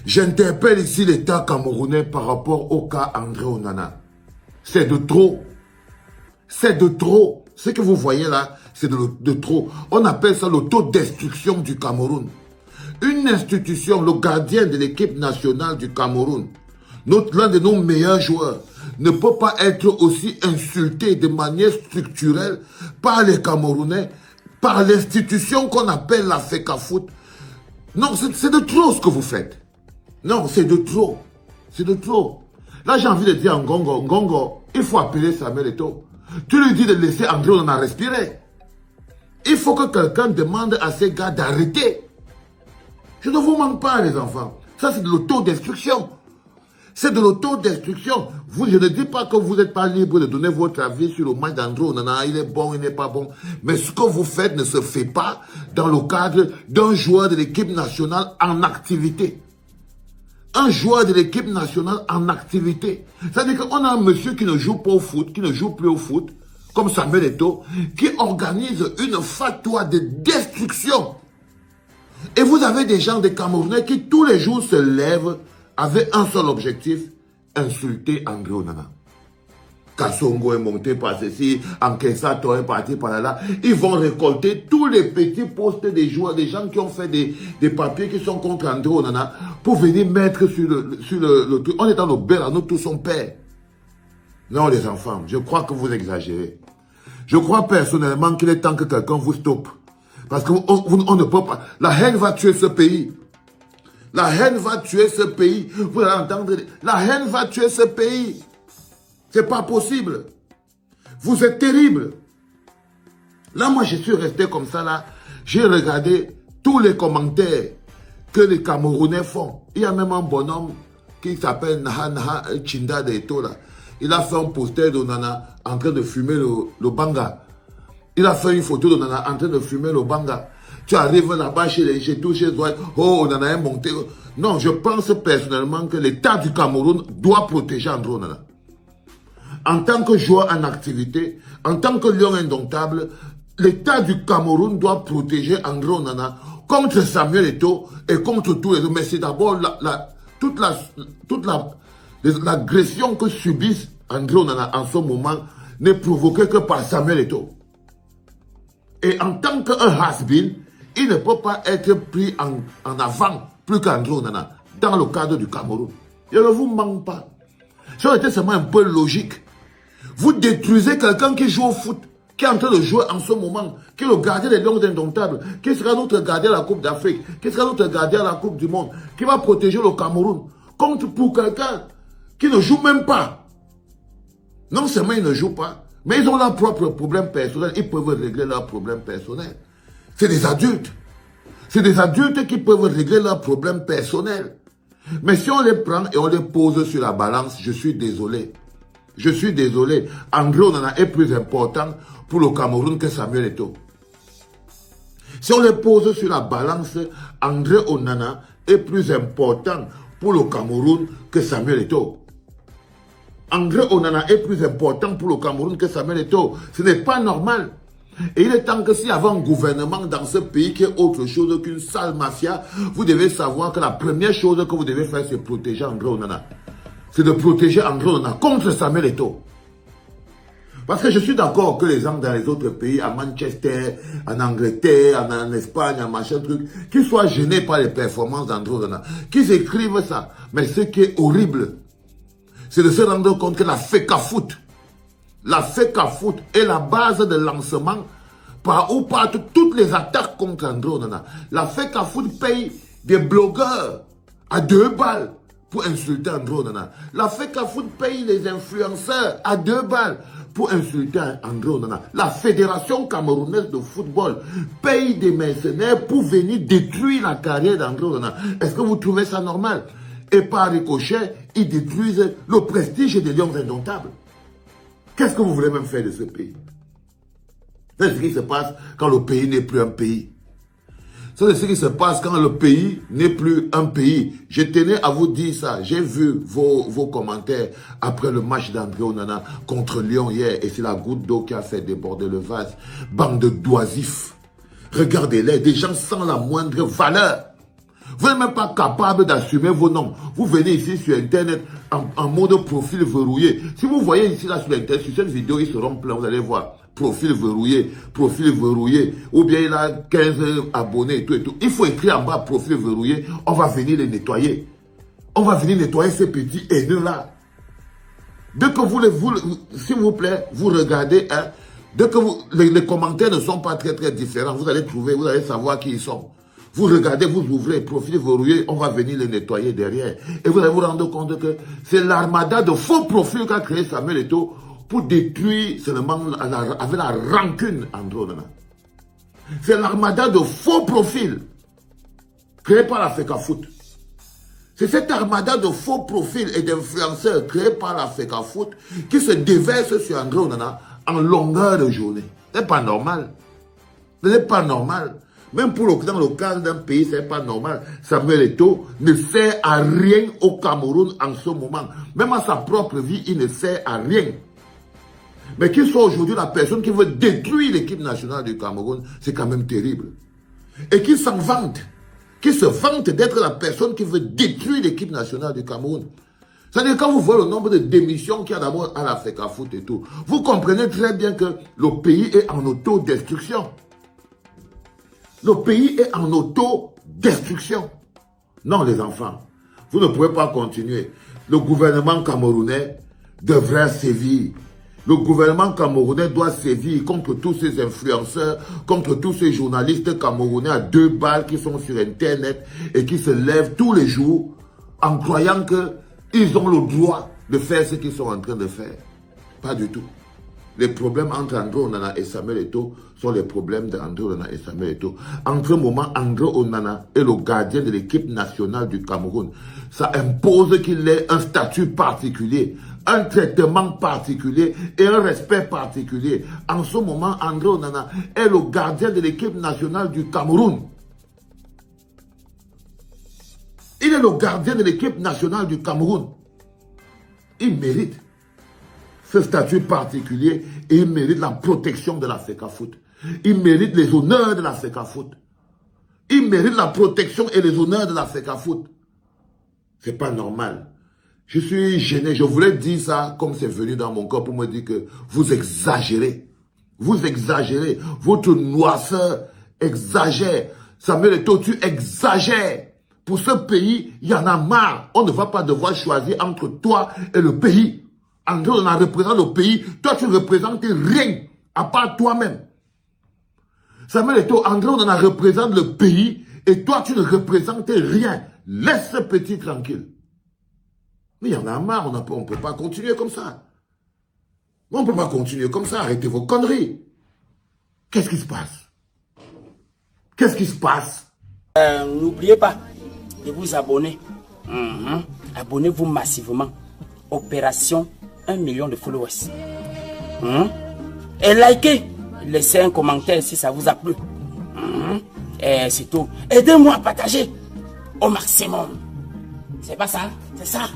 J'interpelle ici l'État camerounais par rapport au cas André Onana. C'est de trop. C'est de trop. Ce que vous voyez là, c'est de trop. On appelle ça l'autodestruction du Cameroun. Une institution, le gardien de l'équipe nationale du Cameroun, l'un de nos meilleurs joueurs, ne peut pas être aussi insulté de manière structurelle par les Camerounais, par l'institution qu'on appelle la FECAFOOT. Non, c'est de trop ce que vous faites. Non, c'est de trop. C'est de trop. Là, j'ai envie de dire à Ngongo, il faut appeler Samuel Eto'o. Tu lui dis de laisser André Onana respirer. Il faut que quelqu'un demande à ces gars d'arrêter. Je ne vous manque pas, les enfants. Ça, c'est de l'autodestruction. C'est de l'autodestruction. Je ne dis pas que vous n'êtes pas libre de donner votre avis sur le match d'André Onana. Il est bon, il n'est pas bon. Mais ce que vous faites ne se fait pas dans le cadre d'un joueur de l'équipe nationale en activité. Un joueur de l'équipe nationale en activité. C'est-à-dire qu'on a un monsieur qui ne joue pas au foot, qui ne joue plus au foot, comme Samuel Eto'o, qui organise une fatwa de destruction. Et vous avez des gens, des Camerounais, qui tous les jours se lèvent avec un seul objectif, insulter André Onana. Kassongo est monté par ceci, Ankessato est parti par là. Ils vont récolter tous les petits postes des joueurs, des gens qui ont fait des papiers qui sont contre André Onana pour venir mettre sur le truc. On est dans le bel, nous tous son père. Non, les enfants, je crois que vous exagérez. Je crois personnellement qu'il est temps que quelqu'un vous stoppe. Parce qu'on ne peut pas. La haine va tuer ce pays. La haine va tuer ce pays. Vous allez entendre. La haine va tuer ce pays. C'est pas possible. Vous êtes terrible. Là, moi, je suis resté comme ça, là. J'ai regardé tous les commentaires que les Camerounais font. Il y a même un bonhomme qui s'appelle Naha Chinda de Eto'o, là. Il a fait un poster d'Onana en train de fumer le banga. Il a fait une photo d'Onana en train de fumer le banga. Tu arrives là-bas chez tous, chez toi, oh, Onana est monté. Non, je pense personnellement que l'État du Cameroun doit protéger André Onana. En tant que joueur en activité, en tant que lion indomptable, l'État du Cameroun doit protéger André Onana contre Samuel Eto'o et contre tous les autres. Mais c'est d'abord toute l'agression que subissent André Onana en ce moment n'est provoquée que par Samuel Eto'o. Et en tant qu'un has-been, il ne peut pas être pris en avant plus qu'André Onana dans le cadre du Cameroun. Je ne vous manque pas. Ça aurait été seulement un peu logique. Vous détruisez quelqu'un qui joue au foot, qui est en train de jouer en ce moment, qui est le gardien des Lions indomptables, qui sera notre gardien à la Coupe d'Afrique, qui sera notre gardien à la Coupe du Monde, qui va protéger le Cameroun, contre pour quelqu'un qui ne joue même pas. Non seulement ils ne jouent pas, mais ils ont leurs propres problèmes personnels, ils peuvent régler leurs problèmes personnels. C'est des adultes. C'est des adultes qui peuvent régler leurs problèmes personnels. Mais si on les prend et on les pose sur la balance, je suis désolé. Je suis désolé. André Onana est plus important pour le Cameroun que Samuel Eto'o. Si on les pose sur la balance, André Onana est plus important pour le Cameroun que Samuel Eto'o. André Onana est plus important pour le Cameroun que Samuel Eto'o. Ce n'est pas normal. Et il est temps que s'il y avait un gouvernement dans ce pays qui est autre chose qu'une sale mafia, vous devez savoir que la première chose que vous devez faire, c'est protéger André Onana. C'est de protéger André Onana contre Samuel Eto'o. Parce que je suis d'accord que les gens dans les autres pays, à Manchester, en Angleterre, en Espagne, en machin truc, qu'ils soient gênés par les performances d'André Onana, qu'ils écrivent ça. Mais ce qui est horrible, c'est de se rendre compte que la FECAFOOT est la base de lancement par où partent toutes les attaques contre André Onana. La FECAFOOT paye des blogueurs à 2 balles pour insulter André Onana. La FECAFOOT paye les influenceurs à 2 balles pour insulter André Onana. La Fédération camerounaise de football paye des mercenaires pour venir détruire la carrière d'André Onana. Est-ce que vous trouvez ça normal? Et par ricochet, ils détruisent le prestige des Lions indomptables. Qu'est-ce que vous voulez même faire de ce pays? C'est ce qui se passe quand le pays n'est plus un pays. C'est ce qui se passe quand le pays n'est plus un pays. Je tenais à vous dire ça. J'ai vu vos commentaires après le match d'André Onana contre Lyon hier. Et c'est la goutte d'eau qui a fait déborder le vase. Bande d'oisifs. Regardez-les, des gens sans la moindre valeur. Vous n'êtes même pas capable d'assumer vos noms. Vous venez ici sur Internet en mode profil verrouillé. Si vous voyez ici là sur Internet, sur cette vidéo, ils seront pleins, vous allez voir. Profil verrouillé. Ou bien il a 15 abonnés et tout et tout. Il faut écrire en bas profil verrouillé. On va venir les nettoyer. On va venir nettoyer ces petits haineux là. Dès que s'il vous plaît, vous regardez, hein, dès que les commentaires ne sont pas très différents, vous allez trouver, vous allez savoir qui ils sont. Vous regardez, vous ouvrez, profil verrouillé, on va venir les nettoyer derrière. Et vous allez vous rendre compte que c'est l'armada de faux profils qu'a créé Samuel Eto'o pour détruire seulement avec la rancune André Onana. C'est l'armada de faux profils créé par la FECAFOOT. C'est cette armada de faux profils et d'influenceurs créés par la FECAFOOT qui se déverse sur André Onana en longueur de journée. Ce n'est pas normal. Ce n'est pas normal. Même pour dans le cas d'un pays, ce n'est pas normal. Samuel Eto'o ne sert à rien au Cameroun en ce moment. Même à sa propre vie, il ne sert à rien. Mais qu'il soit aujourd'hui la personne qui veut détruire l'équipe nationale du Cameroun, c'est quand même terrible. Et qu'il s'en vante. Qui se vante d'être la personne qui veut détruire l'équipe nationale du Cameroun. C'est-à-dire, quand vous voyez le nombre de démissions qu'il y a d'abord à la FECAFOOT et tout, vous comprenez très bien que le pays est en autodestruction. Le pays est en autodestruction. Non, les enfants, vous ne pouvez pas continuer. Le gouvernement camerounais devrait sévir. Le gouvernement camerounais doit sévir contre tous ces influenceurs, contre tous ces journalistes camerounais à 2 balles qui sont sur Internet et qui se lèvent tous les jours en croyant qu'ils ont le droit de faire ce qu'ils sont en train de faire. Pas du tout. Les problèmes entre André Onana et Samuel Eto'o sont les problèmes d'André Onana et Samuel Eto'o. En ce moment, André Onana est le gardien de l'équipe nationale du Cameroun. Ça impose qu'il ait un statut particulier, un traitement particulier et un respect particulier. En ce moment, André Onana est le gardien de l'équipe nationale du Cameroun. Il est le gardien de l'équipe nationale du Cameroun. Il mérite ce statut particulier et il mérite la protection de la FECAFOOT. Il mérite les honneurs de la FECAFOOT. Il mérite la protection et les honneurs de la FECAFOOT. C'est pas normal. Je suis gêné. Je voulais dire ça comme c'est venu dans mon corps pour me dire que vous exagérez. Vous exagérez. Votre noirceur exagère. Samuel Eto'o, tu exagères. Pour ce pays, il y en a marre. On ne va pas devoir choisir entre toi et le pays. André Onana représente le pays. Toi, tu ne représentes rien, à part toi-même. Samuel Eto'o, André Onana représente le pays et toi, tu ne représentes rien. Laisse ce petit tranquille. Mais il y en a marre, on ne peut pas continuer comme ça. On ne peut pas continuer comme ça, arrêtez vos conneries. Qu'est-ce qui se passe? Qu'est-ce qui se passe? N'oubliez pas de vous abonner. Abonnez-vous massivement. Opération 1 million de followers. Et likez. Laissez un commentaire si ça vous a plu. Et c'est tout. Aidez-moi à partager au maximum. C'est pas ça? C'est ça.